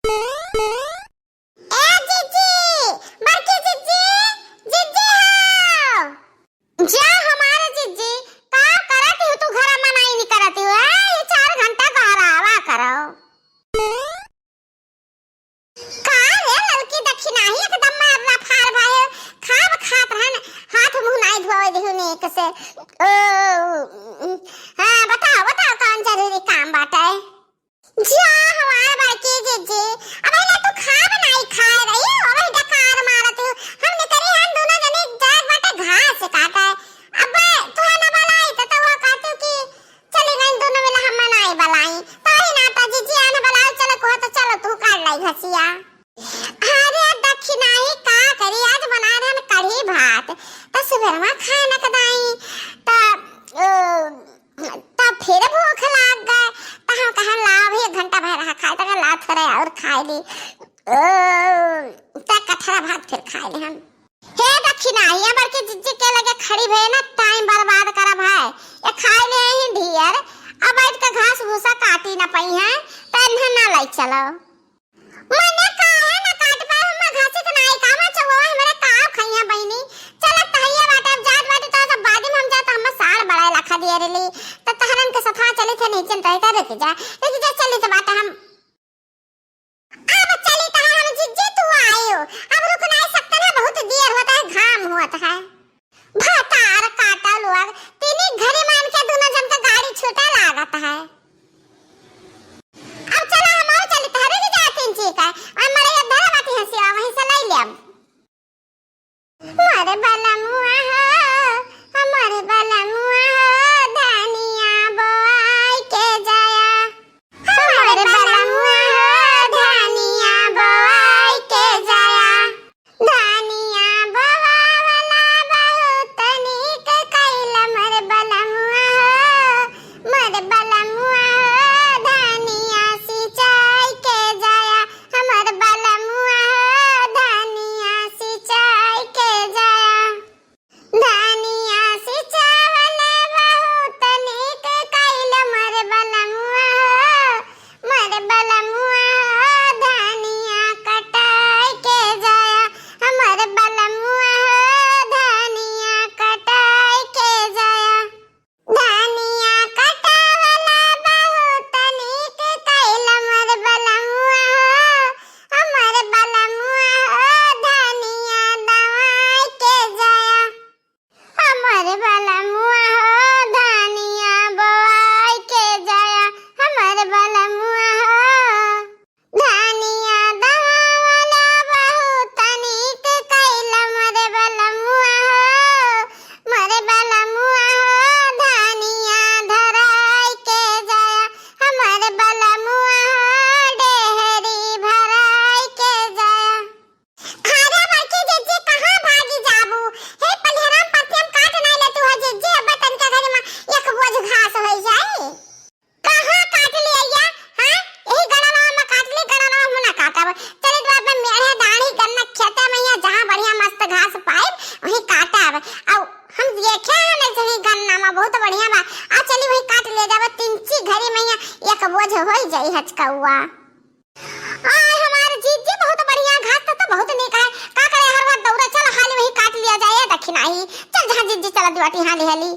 ए जीजी, बड़की जीजी, जीजी हो। जा हमारे जीजी, का करती हो तू घर में नहीं करती हो? ये 4 घंटा घर आवा करो। का रे लड़की देखी नहीं एकदम में अपना फार भाई खाब खात रहन हाथ मुंह नहीं धोए दिहु ने कैसे। हां बताओ बताओ कौन जरूरी काम बाटे? जा हमारे बड़की जीजी, अबे ना तू खाब नहीं खाए रही हो, अबे डकार मारत हो। हमने करी हम दोनों जने जाग बाटे घास काटे। अबे तू ना बलाई तो वो कहतू कि चले गई दोनों मिला हम नहीं बलाई तो ही ना तो जीजी आने बलाई चलो को तो चलो तू काट लाई घसिया। अरे दक्षिणा ही का करी आज बना रहे हम कढ़ी भात तो सुबह में खाना कदाई तो फिर भूख लग गए तो हम कहा लाभ 1 घंटा भर रहा खाए तो ला थोड़ा और खाए ली तो कठरा भात फिर खाए ली हम। हे दक्षिणा ये बड़के जिज्जी के लगे खड़ी भे ना टाइम बर्बाद करा भाई ये खाए ले ही ढियर अब बैठ के घास भूसा काटी ना पई है तो ना लाई चलो मने का है ना काट पाए हम घास तो नहीं काम चो हमारे काव खइया बहिनी चल तहिया बाटे अब जात बाटे तो सब बाद में हम जात हम साल बड़ा लखा दिए रेली तो तहरन के सफा चले थे नीचे तो कर रुक जा चली तो बाटे हम अब चली तो हम जिज्जे तू आयो अब रुक नहीं सकते ना बहुत देर होता है घाम होता है भातार काटा लोग तीन घरे मान के दोनों जन का गाड़ी छूटा लागत है। अब चला हम और चली तहरे भी जाते हैं ठीक है हमारे ये धरा बाटी हंसी वहीं से ले ले मारे बाला मुआ हो हमारे बाला मुआ हो धनिया बोआई के जाया हमारे बाला मुआ हो धनिया बोआई के जाया धनिया बोआ वाला बहुत नीक कइला मारे बाला मुआ हो मारे बाला मुआ हो धनिया सिंचाई के जाया हमारे बाला मुआ हो धनिया सिंचाई के जाया धनिया सिंचावले बहुत नीक कइला मारे बाला मुआ हो मारे बाला मुआ हो धनिया कटाई के जाया हमारे बाला मुआ हो धनिया कटाई के जाया धनिया कटावला बहुत नीक कइला मारे बाला मुआ हो हमारे बाला मुआ हो धनिया दवाई के जाया हमारे बाला मुआ हो धनिया बोआई के जाया हमारे बाला मुआ हो धनिया दवावला बहुत नीक कइला मारे बाला मुआ हो मारे बाला मुआ हो धनिया धराई के जाया हमारे बाला मुआ हो डेहरी भराई के जाया। अरे बड़की जीजी कहां भागी जाबू हे पलहराम पत्तियम काट नहीं ले तू जीजी अब तन का घर में एक बोझ घास होई जाई कहां काट लिया हां यही गणना में काट ली गणना में ना काटब चले तो अब मेरे दाढ़ी गन्ना खेते में या जहां बढ़िया मस्त घास पाए वही काटब और हम देखे हैं ना सही गन्ना में बहुत बढ़िया बा आ चली वही काट ले जाब 3 घड़ी में एक बोझ होई जाई हचकौआ। आय हमारे जीजी बहुत बढ़िया घास तो बहुत नीक है का करे हर बार दौड़ा चल हाल वही काट लिया जाए दक्षिणा ही चल जहां जीजी चल दुआटी हां ले हली।